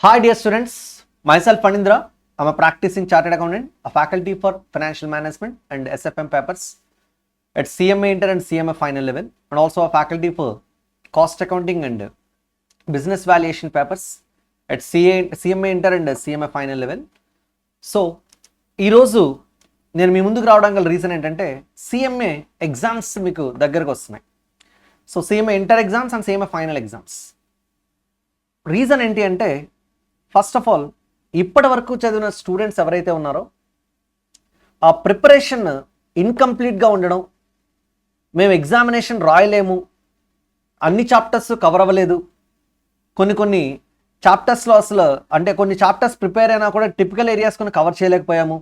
Hi dear students, myself Panindra. I'm a practicing chartered accountant, a faculty for financial management and SFM papers at CMA Inter and CMA final level, and also a faculty for cost accounting and business valuation papers at CMA Inter and CMA final level. So ఈరోజు నేను మీ ముందుకు రావడానికి గల reason ఏంటంటే CMA exams మీకు దగ్గరకు వస్తున్నాయి. So CMA inter exams and CMA final exams. Reason ఏంటి అంటే ఫస్ట్ ఆఫ్ ఆల్ ఇప్పటి వరకు చదివిన స్టూడెంట్స్ ఎవరైతే ఉన్నారో ఆ ప్రిపరేషన్ ఇన్కంప్లీట్గా ఉండడం, మేము ఎగ్జామినేషన్ రాయలేము, అన్ని చాప్టర్స్ కవర్ అవ్వలేదు, కొన్ని చాప్టర్స్లో అసలు అంటే కొన్ని చాప్టర్స్ ప్రిపేర్ అయినా కూడా టిపికల్ ఏరియాస్ కొన్ని కవర్ చేయలేకపోయాము,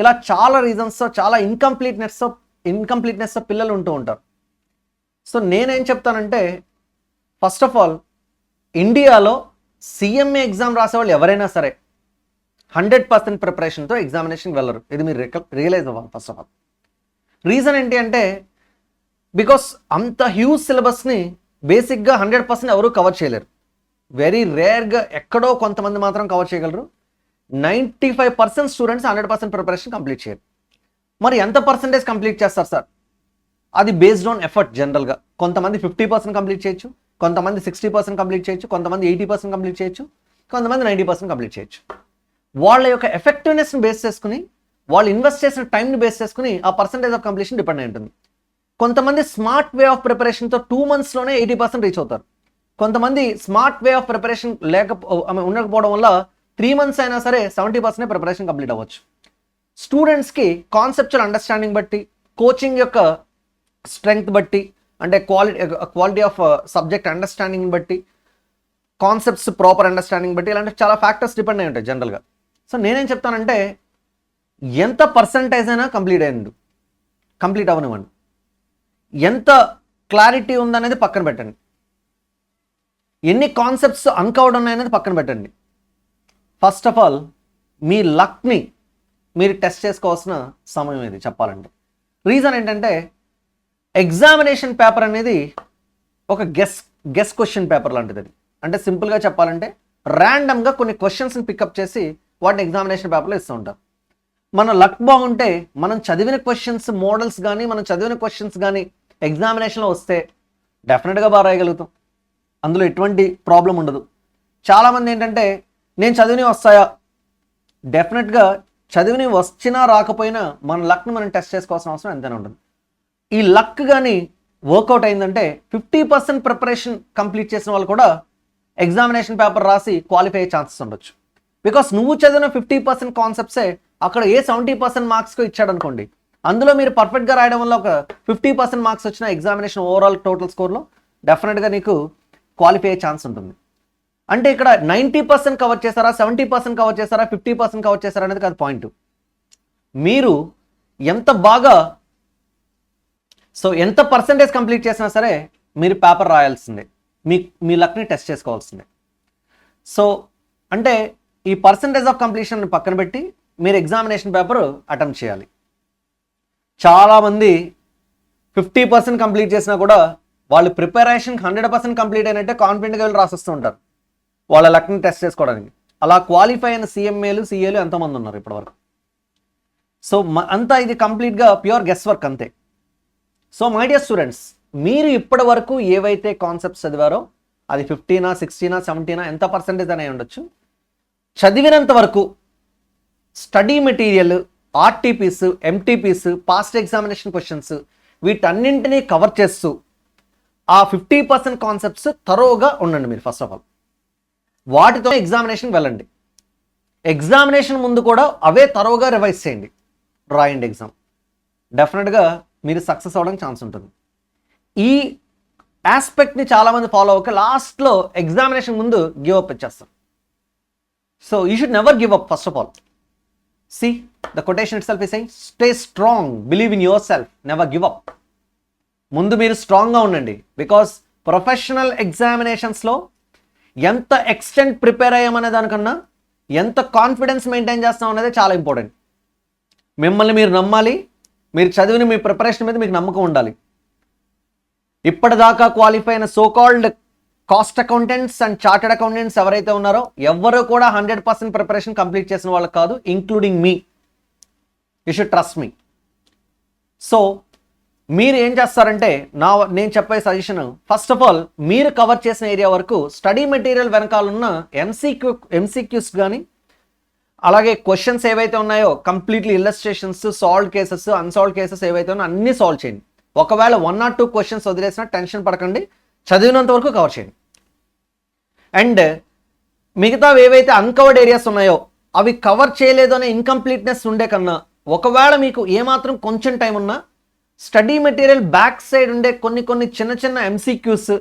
ఇలా చాలా రీజన్స్తో చాలా ఇన్కంప్లీట్నెస్తో పిల్లలు ఉంటూ ఉంటారు. సో నేనేం చెప్తానంటే ఫస్ట్ ఆఫ్ ఆల్ ఇండియాలో సిఎంఏ ఎగ్జామ్ రాసేవాళ్ళు ఎవరైనా సరే 100% ప్రిపరేషన్తో ఎగ్జామినేషన్కి వెళ్ళరు. ఇది మీరు రియలైజ్ అవ్వాలి ఫస్ట్ ఆఫ్ ఆల్. రీజన్ ఏంటి అంటే బికాస్ అంత హ్యూజ్ సిలబస్ని బేసిక్గా 100% ఎవరు కవర్ చేయలేరు. వెరీ రేర్గా ఎక్కడో కొంతమంది మాత్రం కవర్ చేయగలరు. 95% స్టూడెంట్స్ 100% ప్రిపరేషన్ కంప్లీట్ చేయరు. మరి ఎంత పర్సంటేజ్ కంప్లీట్ చేస్తారు సార్? అది బేస్డ్ ఆన్ ఎఫర్ట్. జనరల్గా కొంతమంది 50% కంప్లీట్ చేయొచ్చు, కొంతమంది 60% కంప్లీట్ చేయొచ్చు, కొంతమంది 80% కంప్లీట్ చేయొచ్చు, కొంతమంది 90% కంప్లీట్ చేయొచ్చు. వాళ్ళ యొక్క ఎఫెక్టివ్నెస్ని బేస్ చేసుకుని, వాళ్ళు ఇన్వెస్ట్ చేసిన టైంని బేస్ చేసుకుని ఆ పర్సంటేజ్ ఆఫ్ కంప్లీషన్ డిపెండ్ అయి ఉంటుంది. కొంతమంది స్మార్ట్ వే ఆఫ్ ప్రిపరేషన్తో 2 monthsలోనే 80% రీచ్ అవుతారు. కొంతమంది స్మార్ట్ వే ఆఫ్ ప్రిపరేషన్ ఉండకపోవడం వల్ల 3 months అయినా సరే 70% ప్రిపరేషన్ కంప్లీట్ అవ్వచ్చు. స్టూడెంట్స్కి కాన్సెప్చువల్ అండర్స్టాండింగ్ బట్టి, కోచింగ్ యొక్క స్ట్రెంగ్త్ బట్టి, అంటే క్వాలిటీ ఆఫ్ సబ్జెక్ట్ అండర్స్టాండింగ్ బట్టి, కాన్సెప్ట్స్ ప్రాపర్ అండర్స్టాండింగ్ బట్టి, ఇలాంటి చాలా ఫ్యాక్టర్స్ డిపెండ్ అయి ఉంటాయి జనరల్గా. సో నేనేం చెప్తానంటే ఎంత పర్సంటేజ్ అయినా కంప్లీట్ అవ్వనివ్వండి, ఎంత క్లారిటీ ఉందనేది పక్కన పెట్టండి, ఎన్ని కాన్సెప్ట్స్ అన్కవర్డ్ ఉన్నాయనేది పక్కన పెట్టండి. ఫస్ట్ ఆఫ్ ఆల్ మీ లక్ని మీరు టెస్ట్ చేసుకోవాల్సిన సమయం ఇది చెప్పాలంటే. రీజన్ ఏంటంటే ఎగ్జామినేషన్ పేపర్ అనేది ఒక గెస్ క్వశ్చన్ పేపర్ లాంటిది. అది అంటే సింపుల్గా చెప్పాలంటే ర్యాండమ్గా కొన్ని క్వశ్చన్స్ని పికప్ చేసి వాటిని ఎగ్జామినేషన్ పేపర్లో ఇస్తూ ఉంటారు. మన లక్ బాగుంటే మనం చదివిన క్వశ్చన్స్ మోడల్స్ కానీ మనం చదివిన క్వశ్చన్స్ కానీ ఎగ్జామినేషన్లో వస్తే డెఫినెట్గా బాగా రాయగలుగుతాం. అందులో ఎటువంటి ప్రాబ్లం ఉండదు. చాలామంది ఏంటంటే నేను చదివినవి వస్తాయా? డెఫినెట్గా చదివినవి వచ్చినా రాకపోయినా మన లక్ని మనం టెస్ట్ చేసుకోవాల్సిన అవసరం ఎంతైనా ఉంటుంది. ఈ లక్ కానీ వర్కౌట్ అయిందంటే 50% ప్రిపరేషన్ కంప్లీట్ చేసిన వాళ్ళు కూడా ఎగ్జామినేషన్ పేపర్ రాసి క్వాలిఫై అయ్యే ఛాన్సెస్ ఉండొచ్చు. బికాస్ నువ్వు చదివిన 50% కాన్సెప్ట్సే అక్కడ 70% మార్క్స్కి ఇచ్చాడు అనుకోండి, అందులో మీరు పర్ఫెక్ట్గా రాయడం వల్ల ఒక 50% మార్క్స్ వచ్చిన ఎగ్జామినేషన్ ఓవరాల్ టోటల్ స్కోర్లో డెఫినెట్గా నీకు క్వాలిఫై అయ్యే ఛాన్స్ ఉంటుంది. అంటే ఇక్కడ 90% కవర్ చేశారా, 70% కవర్ చేశారా, 50% కవర్ చేశారా అనేది కాదు పాయింట్. మీరు ఎంత పర్సంటేజ్ కంప్లీట్ చేసినా సరే మీరు పేపర్ రాయాల్సిందే, మీ లక్ని టెస్ట్ చేసుకోవాల్సిందే. సో అంటే ఈ పర్సంటేజ్ ఆఫ్ కంప్లీషన్ పక్కన పెట్టి మీరు ఎగ్జామినేషన్ పేపర్ అటెంప్ట్ చేయాలి. చాలామంది 50% కంప్లీట్ చేసినా కూడా వాళ్ళు ప్రిపరేషన్ 100% కంప్లీట్ అయినట్టే కాన్ఫిడెంట్గా వెళ్ళి రాసిస్తూ ఉంటారు వాళ్ళ లక్ని టెస్ట్ చేసుకోవడానికి. అలా క్వాలిఫై అయిన సిఏలు ఎంతోమంది ఉన్నారు ఇప్పటివరకు. సో అంతా ఇది కంప్లీట్గా ప్యూర్ గెస్ వర్క్ అంతే. సో మై డియర్ స్టూడెంట్స్, మీరు ఇప్పటి వరకు ఏవైతే కాన్సెప్ట్స్ చదివారో అది 50, 60, 70 ఎంత పర్సంటేజ్ అనే ఉండొచ్చు, చదివినంత వరకు study material, RTPs, MTPs, past examination questions వీటన్నింటినీ కవర్ చేస్తూ ఆ 50% కాన్సెప్ట్స్ థరోగా ఉండండి మీరు. ఫస్ట్ ఆఫ్ ఆల్ వాటితో ఎగ్జామినేషన్కి వెళ్ళండి. ఎగ్జామినేషన్ ముందు కూడా అవే థరోగా రివైజ్ చేయండి, రాయండి ఎగ్జామ్. డెఫినెట్గా మీరు సక్సెస్ అవ్వడానికి ఛాన్స్ ఉంటుంది. ఈ ఆస్పెక్ట్ని చాలామంది ఫాలో అవ్వక లాస్ట్లో ఎగ్జామినేషన్ ముందు గివ్ అప్ ఇచ్చేస్తారు. So you should never give up. First of all see the quotation it self is saying stay strong, believe in your self, never give up. ముందు మీరు స్ట్రాంగ్గా ఉండండి. బికాస్ ప్రొఫెషనల్ ఎగ్జామినేషన్స్లో ఎంత extent prepare అయ్యామనే దానికన్నా ఎంత confidence maintain చేస్తాం అనేది చాలా ఇంపార్టెంట్. మిమ్మల్ని మీరు నమ్మాలి, మీరు చదివిన మీ ప్రిపరేషన్ మీద మీకు నమ్మకం ఉండాలి. ఇప్పటిదాకా క్వాలిఫై అయిన so called cost accountants and chartered accountants ఎవరైతే ఉన్నారో ఎవరు కూడా 100% ప్రిపరేషన్ కంప్లీట్ చేసిన వాళ్ళకి కాదు, including me. You should trust me. So మీరు ఏం చేస్తారంటే నేను చెప్పే సజెషన్, ఫస్ట్ ఆఫ్ ఆల్ మీరు కవర్ చేసిన ఏరియా వరకు స్టడీ మెటీరియల్ వెనకాల ఉన్న ఎంసీక్యూస్ కానీ అలాగే క్వశ్చన్స్ ఏవైతే ఉన్నాయో completely illustrations, solved cases, unsolved cases ఏవైతే ఉన్నాయో అన్ని సాల్వ్ చేయండి. ఒకవేళ 1 or 2 క్వశ్చన్స్ వదిలేసినా టెన్షన్ పడకండి, చదివినంత వరకు కవర్ చేయండి. అండ్ మిగతావి ఏవైతే అన్కవర్డ్ ఏరియాస్ ఉన్నాయో అవి కవర్ చేయలేదు అనే ఇన్కంప్లీట్నెస్ ఉండే కన్నా, ఒకవేళ మీకు ఏమాత్రం కొంచెం టైం ఉన్నా స్టడీ మెటీరియల్ బ్యాక్ సైడ్ ఉండే కొన్ని చిన్న ఎంసీక్యూస్,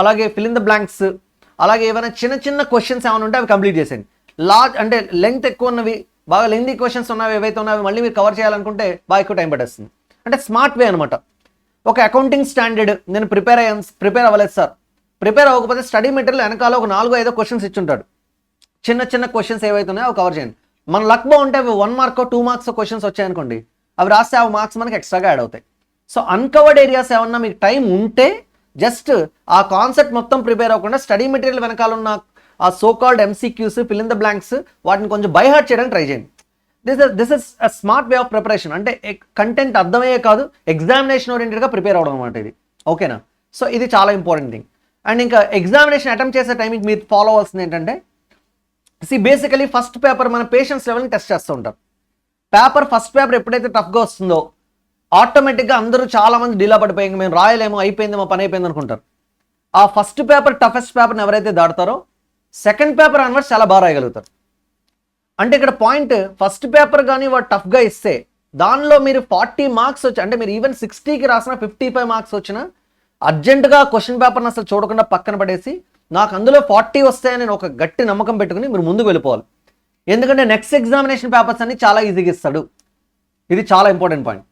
అలాగే ఫిల్ ఇన్ ద బ్లాంక్స్, అలాగే ఏమైనా చిన్న క్వశ్చన్స్ ఏమైనా ఉంటే అవి కంప్లీట్ చేసేయండి. అంటే లెంగ్త్ ఎక్కువ ఉన్నవి, బాగా లెంగ్తీ క్వశ్చన్స్ ఉన్నవి ఏవైతే ఉన్నాయో మళ్ళీ మీరు కవర్ చేయాలనుకుంటే బాగా ఎక్కువ టైం పట్టేస్తుంది. అంటే స్మార్ట్ వే అనమాట. ఒక అకౌంటింగ్ స్టాండర్డ్ నేను ప్రిపేర్ అవ్వలేదు సార్, ప్రిపేర్ అవ్వకపోతే స్టడీ మెటీరియల్ వెనకాల ఒక 4-5 క్వశ్చన్స్ ఇచ్చుంటాడు. చిన్న క్వశ్చన్స్ ఏవైతే ఉన్నాయో అవి కవర్ చేయండి. మన లక్ బాగుంటే అవి 1 mark 2 marks క్వశ్చన్స్ వచ్చాయనుకోండి, అవి రాస్తే ఆ మార్క్స్ మనకి ఎక్స్ట్రాగా యాడ్ అవుతాయి. సో అన్కవర్డ్ ఏరియాస్ ఏమన్నా మీకు టైం ఉంటే జస్ట్ ఆ కాన్సెప్ట్ మొత్తం ప్రిపేర్ అవ్వకుండా స్టడీ మెటీరియల్ వెనకాల ఉన్న ఆ so called MCQs, fill in the blanks వాటిని కొంచెం బై హార్ట్ చేయడానికి ట్రై చేయండి. This is a smart way of preparation. అంటే కంటెంట్ అర్థమయ్యే కాదు, ఎగ్జామినేషన్ ఓరియంటెడ్గా ప్రిపేర్ అవ్వడం అనమాట ఇది. ఓకేనా? సో ఇది చాలా ఇంపార్టెంట్ థింగ్. అండ్ ఇంకా ఎగ్జామినేషన్ అటెంప్ట్ చేసే టైంకి మీరు ఫాలో అవ్వాల్సింది ఏంటంటే, బేసికలీ ఫస్ట్ పేపర్ మన పేషెన్స్ లెవెల్ని టెస్ట్ చేస్తూ ఉంటారు. ఫస్ట్ పేపర్ ఎప్పుడైతే టఫ్గా వస్తుందో ఆటోమేటిక్గా అందరూ చాలామంది డీలా పడిపోయి మేము రాయలేము, అయిపోయింది మా పని అయిపోయింది అనుకుంటారు. ఆ ఫస్ట్ పేపర్ టఫెస్ట్ పేపర్ని ఎవరైతే దాడతారో సెకండ్ పేపర్ అన్వర్స్ చాలా బాగా రాయగలుగుతారు. అంటే ఇక్కడ పాయింట్, ఫస్ట్ పేపర్ కానీ వాడు టఫ్గా ఇస్తే దానిలో మీరు 40 marks వచ్చి, అంటే మీరు ఈవెన్ 60కి రాసిన 55 marks వచ్చినా అర్జెంటుగా క్వశ్చన్ పేపర్ని అసలు చూడకుండా పక్కన పడేసి నాకు అందులో 40 వస్తాయని ఒక గట్టి నమ్మకం పెట్టుకుని మీరు ముందుకు వెళ్ళిపోవాలి. ఎందుకంటే నెక్స్ట్ ఎగ్జామినేషన్ పేపర్స్ అన్ని చాలా ఈజీగా ఇస్తాడు. ఇది చాలా ఇంపార్టెంట్ పాయింట్.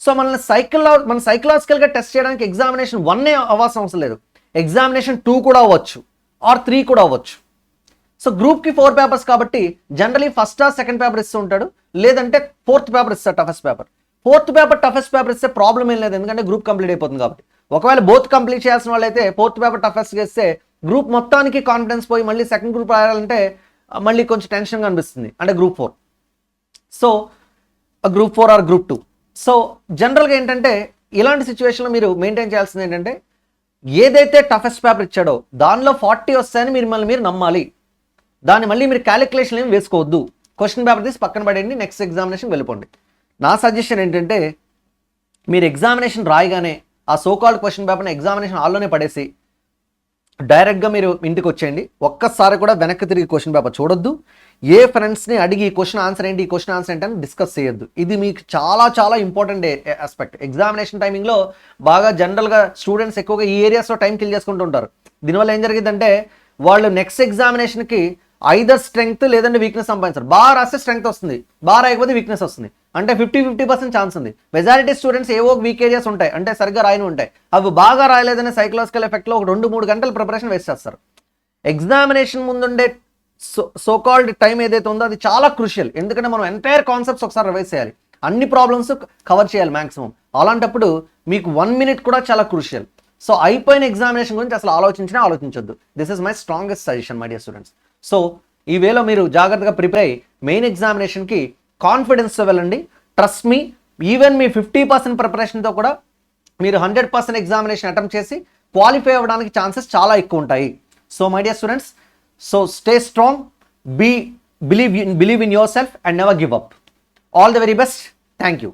సో మన సైకలాజికల్గా టెస్ట్ చేయడానికి ఎగ్జామినేషన్ 1 అవ్వాల్సిన అవసరం లేదు, ఎగ్జామినేషన్ 2 కూడా అవ్వచ్చు, ఆర్ 3 కూడా అవ్వచ్చు. సో గ్రూప్కి 4 పేపర్స్ కాబట్టి generally first or second paper ఇస్తూ ఉంటాడు, లేదంటే 4th పేపర్ ఇస్తాడు toughest paper. 4th paper toughest paper ఇస్తే ప్రాబ్లం ఏం లేదు, ఎందుకంటే గ్రూప్ కంప్లీట్ అయిపోతుంది కాబట్టి. ఒకవేళ బోత్ కంప్లీట్ చేయాల్సిన వాళ్ళైతే 4th పేపర్ టఫెస్ట్ ఇస్తే గ్రూప్ మొత్తానికి కాన్ఫిడెన్స్ పోయి మళ్ళీ సెకండ్ గ్రూప్ రాయాలంటే మళ్ళీ కొంచెం టెన్షన్గా అనిపిస్తుంది, అంటే group 4. So group 4 or group 2. So జనరల్గా ఏంటంటే ఇలాంటి సిచ్యువేషన్లో మీరు మెయింటైన్ చేయాల్సింది ఏంటంటే, ఏదైతే టఫెస్ట్ పేపర్ ఇచ్చాడో దానిలో 40 వస్తాయని మీరు నమ్మాలి. దాన్ని మళ్ళీ మీరు క్యాలిక్యులేషన్ ఏమి వేసుకోవద్దు. క్వశ్చన్ పేపర్ తీసి పక్కన పడేయండి, నెక్స్ట్ ఎగ్జామినేషన్ వెళ్ళిపోండి. నా సజెషన్ ఏంటంటే, మీరు ఎగ్జామినేషన్ రాయగానే ఆ సోకాల్డ్ క్వశ్చన్ పేపర్ని ఎగ్జామినేషన్ హాల్లోనే పడేసి డైరెక్ట్గా మీరు ఇంటికి వచ్చేయండి. ఒక్కసారి కూడా వెనక్కి తిరిగి క్వశ్చన్ పేపర్ చూడొద్దు. ఏ ఫ్రెండ్స్ని అడిగి ఈ క్వశ్చన్ ఆన్సర్ ఏంటి, ఈ క్వశ్చన్ ఆన్సర్ ఏంటి అని డిస్కస్ చేయొద్దు. ఇది మీకు చాలా చాలా ఇంపార్టెంట్ ఆస్పెక్ట్. ఎగ్జామినేషన్ టైమింగ్లో బాగా జనరల్గా స్టూడెంట్స్ ఎక్కువగా ఈ ఏరియాస్లో టైం కిల్ చేసుకుంటూ ఉంటారు. దీనివల్ల ఏం జరిగిందంటే వాళ్ళు నెక్స్ట్ ఎగ్జామినేషన్కి ఐదర్ స్ట్రెంగ్త్ లేదంటే వీక్నెస్ సంపాదించారు. బాగా రాస్తే స్ట్రెంగ్త్ వస్తుంది, బాగా రాయకపోతే వీక్నెస్ వస్తుంది. అంటే 50% ఛాన్స్ ఉంది. మెజారిటీ స్టూడెంట్స్ ఏవో వీక్ ఏరియాస్ ఉంటాయి, అంటే సరిగ్గా రాయని ఉంటాయి. అవి బాగా రాయలేదనే సైకలాజికల్ ఎఫెక్ట్లో ఒక 2-3 గంటల ప్రిపరేషన్ వేస్ట్ చేస్తారు. ఎగ్జామినేషన్ ముందుండే సోకాల్డ్ టైం ఏదైతే ఉందో అది చాలా క్రూషియల్. ఎందుకంటే మనం ఎంటైర్ కాన్సెప్ట్స్ ఒకసారి రివైజ్ చేయాలి, అన్ని ప్రాబ్లమ్స్ కవర్ చేయాలి మ్యాక్సిమం. అలాంటప్పుడు మీకు 1 minute కూడా చాలా క్రూషియల్. సో అయిపోయిన ఎగ్జామినేషన్ గురించి అసలు ఆలోచించొద్దు. This is my strongest suggestion my dear students. So ఈ వేలో మీరు జాగ్రత్తగా ప్రిపేర్ అయ్యి మెయిన్ ఎగ్జామినేషన్కి కాన్ఫిడెన్స్తో వెళ్ళండి. ట్రస్ట్ మీ, ఈవెన్ మీ 50% ప్రిపరేషన్తో కూడా మీరు 100% ఎగ్జామినేషన్ అటెంప్ట్ చేసి క్వాలిఫై అవ్వడానికి ఛాన్సెస్ చాలా ఎక్కువ ఉంటాయి. So my dear students, so stay strong, believe in yourself and never give up. All the very best. Thank you.